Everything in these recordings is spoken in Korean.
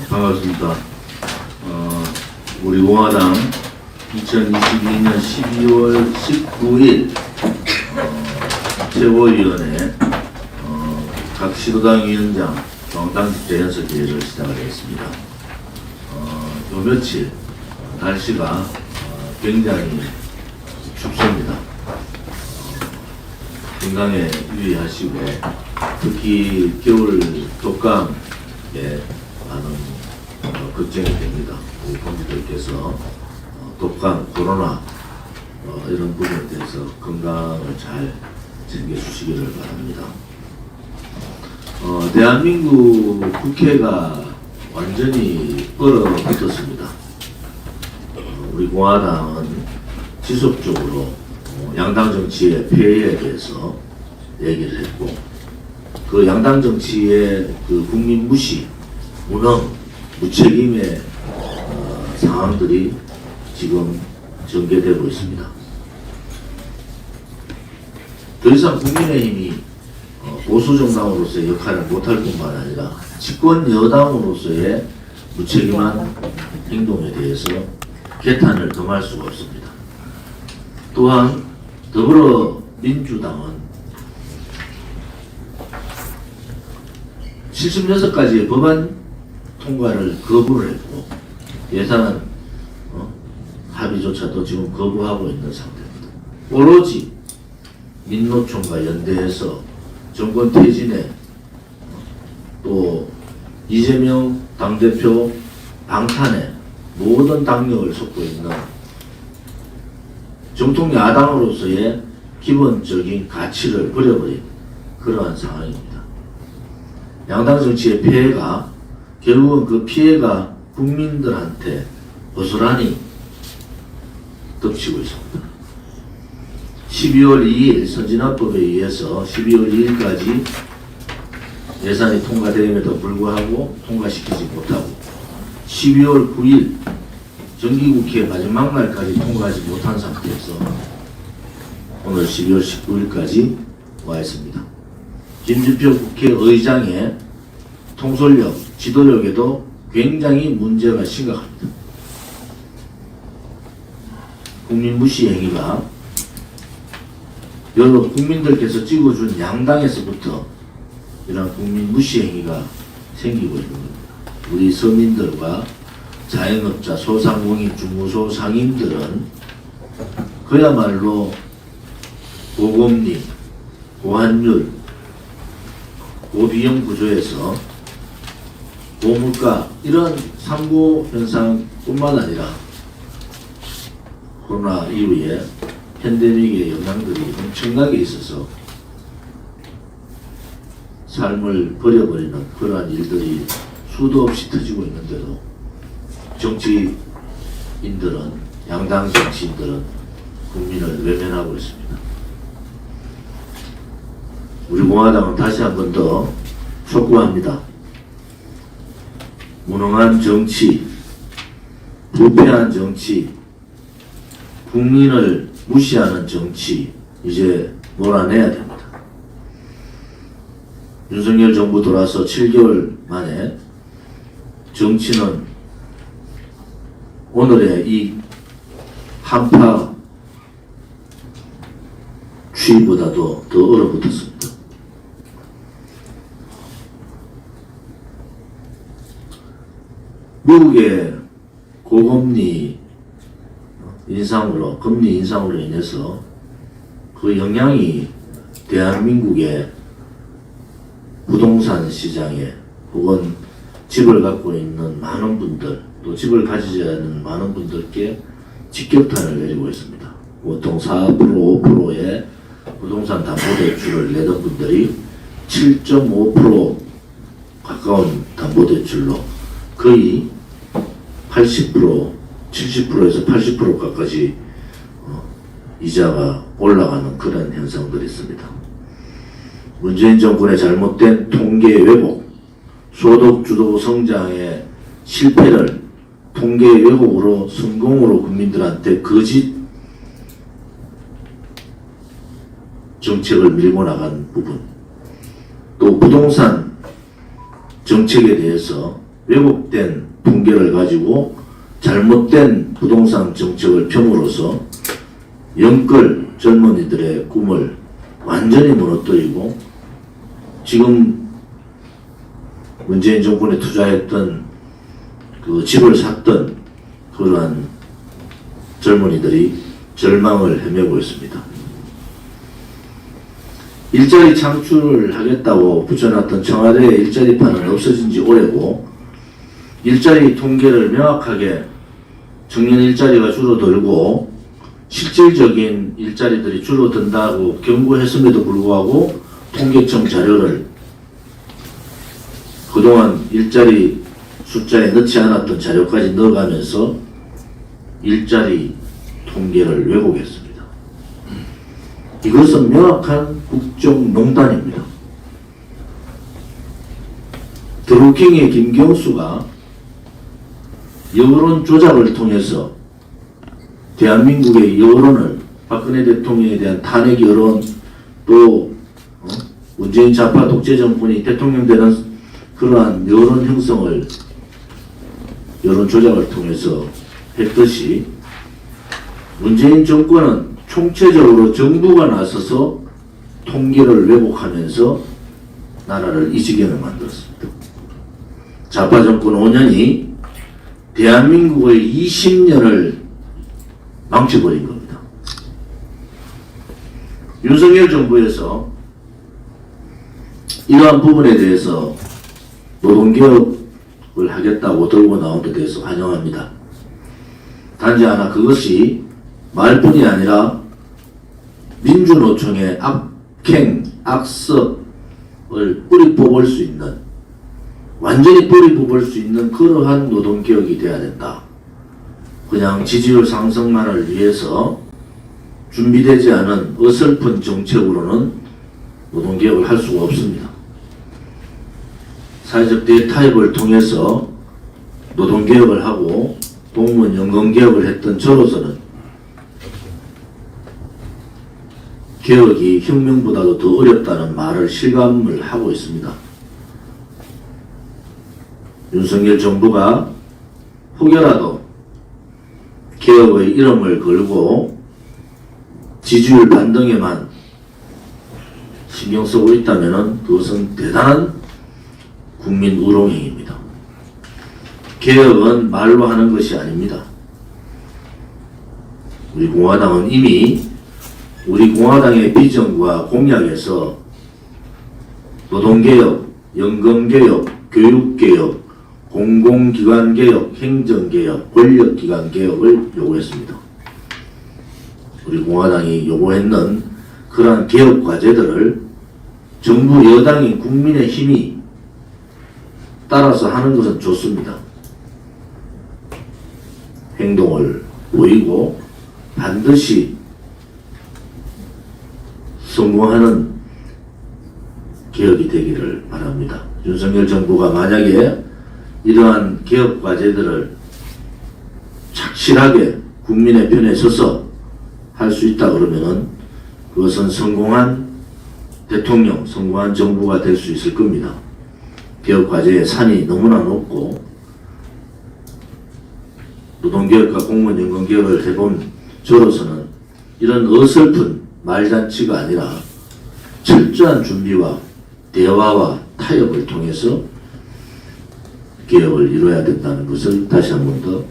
반갑습니다. 우리 공화당 2022년 12월 19일 최고위원회 각 시도당 위원장 중앙당직자 연설대회를 시작하겠습니다. 요 며칠 날씨가 굉장히 춥습니다. 건강에 유의하시고 특히 겨울 독감에 많은 걱정이 됩니다. 우리 동지들께서 독감, 코로나 이런 부분에 대해서 건강을 잘 챙겨주시기를 바랍니다. 대한민국 국회가 완전히 얼어붙었습니다. 우리 공화당은 지속적으로 양당 정치의 폐해에 대해서 얘기를 했고, 그 양당 정치의 그 국민 무시, 무능, 무책임의 상황들이 지금 전개되고 있습니다. 더 이상 국민의힘이 보수 정당으로서의 역할을 못할 뿐만 아니라 집권 여당으로서의 무책임한 행동에 대해서 개탄을 금할 수가 없습니다. 또한 더불어민주당은 76가지의 법안 통과를 거부를 했고 예산 합의조차도 지금 거부하고 있는 상태입니다. 오로지 민노총과 연대해서 정권 퇴진에 또 이재명 당대표 방탄에 모든 당력을 쏟고 있는 정통 야당으로서의 기본적인 가치를 버려버린 그러한 상황입니다. 양당 정치의 피해가 결국은 그 피해가 국민들한테 고스란히 덮치고 있습니다. 12월 2일 선진화법에 의해서 12월 2일까지 예산이 통과됨에도 불구하고 통과시키지 못하고 12월 9일 정기국회 마지막 날까지 통과하지 못한 상태에서 오늘 12월 19일까지 와 있습니다. 김주표 국회의장의 통솔력, 지도력에도 굉장히 문제가 심각합니다. 국민 무시 행위가 여러 국민들께서 찍어준 양당에서부터 이런 국민 무시 행위가 생기고 있는 겁니다. 우리 서민들과 자영업자, 소상공인, 중무소 상인들은 그야말로 고금리, 고환율, 고비용 구조에서 고물가 이런 상고 현상뿐만 아니라 코로나 이후에 팬데믹의 영향들이 엄청나게 있어서 삶을 버려버리는 그러한 일들이 수도 없이 터지고 있는데도 정치인들은, 양당 정치인들은 국민을 외면하고 있습니다. 우리 공화당은 다시 한 번 더 촉구합니다. 무능한 정치, 부패한 정치, 국민을 무시하는 정치 이제 몰아내야 됩니다. 윤석열 정부 돌아서 7개월 만에 정치는 오늘의 이 한파 추위보다도 더 얼어붙었습니다. 미국의 고금리 인상으로, 금리 인상으로 인해서 그 영향이 대한민국의 부동산 시장에 혹은 집을 갖고 있는 많은 분들, 또 집을 가지지 않는 많은 분들께 직격탄을 내리고 있습니다. 보통 4%, 5%의 부동산 담보대출을 내던 분들이 7.5% 가까운 담보대출로 거의 80%, 70%에서 80%까지 이자가 올라가는 그런 현상들이 있습니다. 문재인 정권의 잘못된 통계 왜곡, 소득주도 성장의 실패를 통계 왜곡으로 성공으로 국민들한테 거짓 정책을 밀고 나간 부분, 또 부동산 정책에 대해서 왜곡된 통계를 가지고 잘못된 부동산 정책을 펴므로써 영끌 젊은이들의 꿈을 완전히 무너뜨리고 지금 문재인 정권에 투자했던 그 집을 샀던 그러한 젊은이들이 절망을 헤매고 있습니다. 일자리 창출을 하겠다고 붙여놨던 청와대의 일자리판은 없어진 지 오래고 일자리 통계를 명확하게 청년 일자리가 줄어들고 실질적인 일자리들이 줄어든다고 경고했음에도 불구하고 통계청 자료를 그동안 일자리 숫자에 넣지 않았던 자료까지 넣어가면서 일자리 통계를 왜곡했습니다. 이것은 명확한 국정농단입니다. 드루킹의 김경수가 여론 조작을 통해서 대한민국의 여론을 박근혜 대통령에 대한 탄핵 여론 또 문재인 좌파 독재 정권이 대통령 되는 그러한 여론 형성을 여론 조작을 통해서 했듯이 문재인 정권은 총체적으로 정부가 나서서 통계를 왜곡하면서 나라를 이 지경에 만들었습니다. 좌파 정권 5년이 대한민국의 20년을 망쳐버린 겁니다. 윤석열 정부에서 이러한 부분에 대해서 노동개혁을 하겠다고 들고 나온 데 대해서 환영합니다. 단지 하나 그것이 말뿐이 아니라 민주노총의 악행, 악습을 뿌리 뽑을 수 있는 완전히 뿌리 뽑을 수 있는 그러한 노동개혁이 돼야 된다. 그냥 지지율 상승만을 위해서 준비되지 않은 어설픈 정책으로는 노동개혁을 할 수가 없습니다. 사회적 대타협을 통해서 노동개혁을 하고 공무원 연금개혁을 했던 저로서는 개혁이 혁명보다도 더 어렵다는 말을 실감을 하고 있습니다. 윤석열 정부가 혹여라도 개혁의 이름을 걸고 지지율 반등에만 신경 쓰고 있다면 그것은 대단한 국민 우롱행입니다. 개혁은 말로 하는 것이 아닙니다. 우리 공화당은 이미 우리 공화당의 비전과 공약에서 노동개혁, 연금개혁, 교육개혁, 공공기관개혁, 행정개혁, 권력기관개혁을 요구했습니다. 우리 공화당이 요구했는 그러한 개혁 과제들을 정부 여당인 국민의힘이 따라서 하는 것은 좋습니다. 행동을 보이고 반드시 성공하는 개혁이 되기를 바랍니다. 윤석열 정부가 만약에 이러한 개혁 과제들을 착실하게 국민의 편에 서서 할 수 있다 그러면은 그것은 성공한 대통령, 성공한 정부가 될 수 있을 겁니다. 개혁 과제의 산이 너무나 높고 노동개혁과 공무원 연금개혁을 해본 저로서는 이런 어설픈 말잔치가 아니라 철저한 준비와 대화와 타협을 통해서 개혁을 이루어야 된다는 것을 다시 한 번 더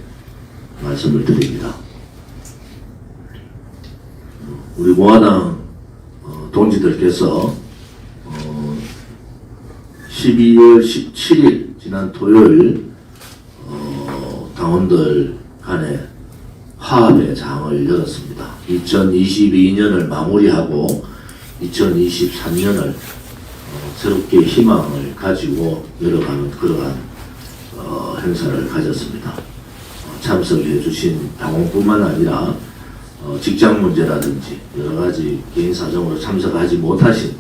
말씀을 드립니다. 우리 공화당 동지들께서 12월 17일 지난 토요일 당원들 간에 화합의 장을 열었습니다. 2022년을 마무리하고 2023년을 새롭게 희망을 가지고 열어가는 그러한 행사를 가졌습니다. 참석해 주신 당원뿐만 아니라 직장 문제라든지 여러 가지 개인 사정으로 참석하지 못하신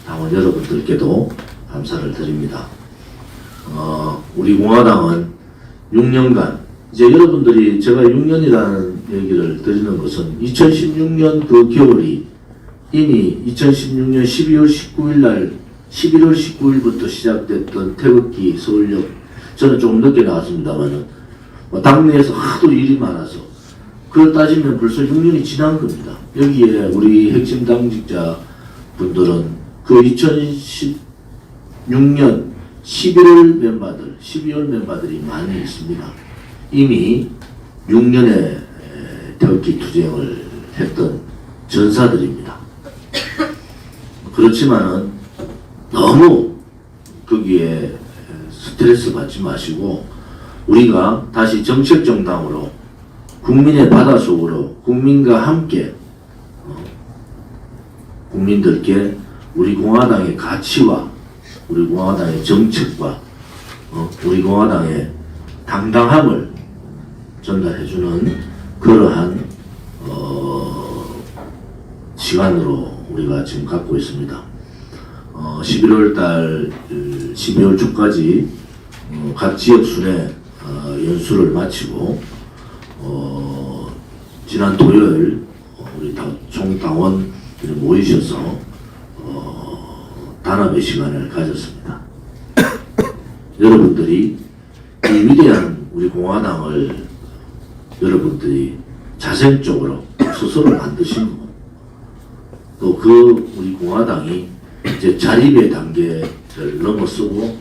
당원 여러분들께도 감사를 드립니다. 우리 공화당은 6년간 이제 여러분들이 제가 6년이라는 얘기를 드리는 것은 2016년 그 겨울이 이미 2016년 12월 19일 날 11월 19일부터 시작됐던 태극기 서울역 저는 좀 늦게 나왔습니다만은 당내에서 하도 일이 많아서 그걸 따지면 벌써 6년이 지난 겁니다. 여기에 우리 핵심 당직자 분들은 그 2016년 11월 멤버들이 많이 있습니다. 이미 6년의 태극기 투쟁을 했던 전사들입니다. 그렇지만은 너무 거기에 스트레스 받지 마시고 우리가 다시 정책정당으로 국민의 바닷속으로 국민과 함께 국민들께 우리 공화당의 가치와 우리 공화당의 정책과 우리 공화당의 당당함을 전달해주는 그러한 시간으로 우리가 지금 갖고 있습니다. 11월달 12월 초까지 각 지역 순회 연수를 마치고 지난 토요일 우리 총당원들이 모이셔서 단합의 시간을 가졌습니다. 여러분들이 이 위대한 우리 공화당을 여러분들이 자생적으로 스스로 만드신 거고 또 그 우리 공화당이 이제 자립의 단계를 넘어서고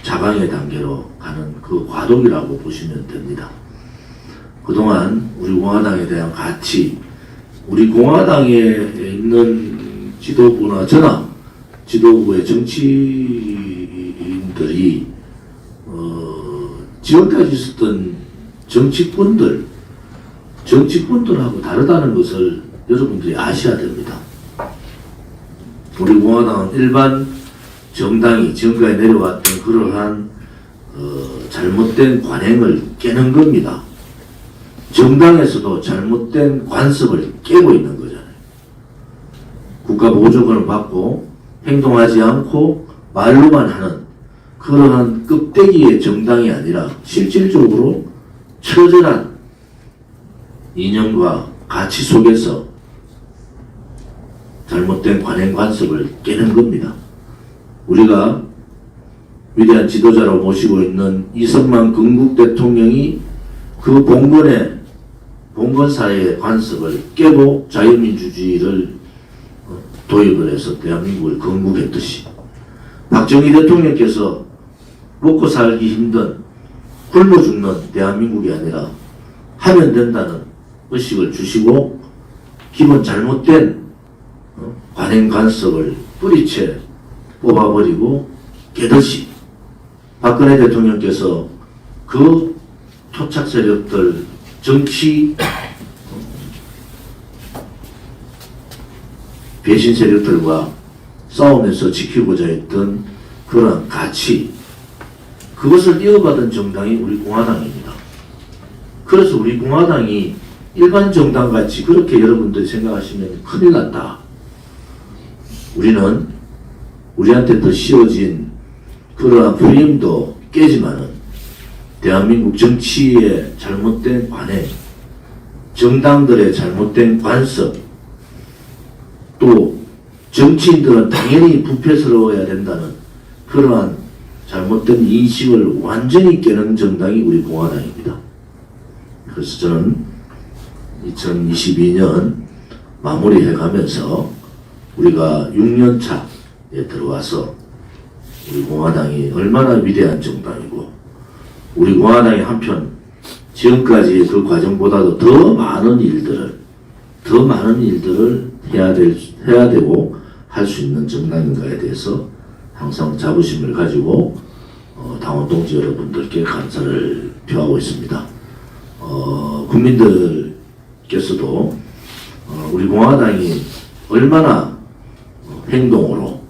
자강의 단계로 가는 그 과도기라고 보시면 됩니다. 그동안 우리 공화당에 대한 가치, 우리 공화당에 있는 지도부나 저나 지도부의 정치인들이 지금까지 있었던 정치꾼들하고 다르다는 것을 여러분들이 아셔야 됩니다. 우리 공화당은 일반 정당이 지금까지 내려왔던 그러한 잘못된 관행을 깨는 겁니다. 정당에서도 잘못된 관습을 깨고 있는 거잖아요. 국가 보조금을 받고 행동하지 않고 말로만 하는 그러한 껍데기의 정당이 아니라 실질적으로 처절한 이념과 가치 속에서 잘못된 관행 관습을 깨는 겁니다. 우리가 위대한 지도자로 모시고 있는 이승만 건국 대통령이 그 봉건사회의 관습을 깨고 자유민주주의를 도입을 해서 대한민국을 건국했듯이 박정희 대통령께서 먹고 살기 힘든 굶어 죽는 대한민국이 아니라 하면 된다는 의식을 주시고 기본 잘못된 관행 관습을 뿌리채 뽑아버리고 깨듯이 박근혜 대통령께서 그 토착 세력들 정치 배신 세력들과 싸우면서 지키고자 했던 그런 가치 그것을 이어받은 정당이 우리 공화당입니다. 그래서 우리 공화당이 일반 정당같이 그렇게 여러분들이 생각하시면 큰일 난다. 우리는 우리한테 더 씌워진 그러한 프레임도 깨지만은 대한민국 정치의 잘못된 관행, 정당들의 잘못된 관습, 또 정치인들은 당연히 부패스러워야 된다는 그러한 잘못된 인식을 완전히 깨는 정당이 우리 공화당입니다. 그래서 저는 2022년 마무리해가면서 우리가 6년차에 들어와서 우리 공화당이 얼마나 위대한 정당이고 우리 공화당이 한편 지금까지 그 과정보다도 더 많은 일들을 해야 되고 할 수 있는 정당인가에 대해서 항상 자부심을 가지고 당원 동지 여러분들께 감사를 표하고 있습니다. 국민들께서도 우리 공화당이 얼마나 행동으로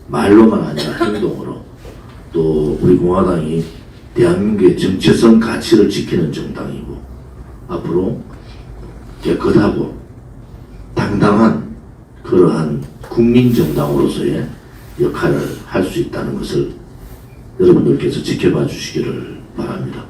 말로만 아니라 행동으로 또 우리 공화당이 대한민국의 정체성 가치를 지키는 정당이고 앞으로 깨끗하고 당당한 그러한 국민정당으로서의 역할을 할 수 있다는 것을 여러분들께서 지켜봐 주시기를 바랍니다.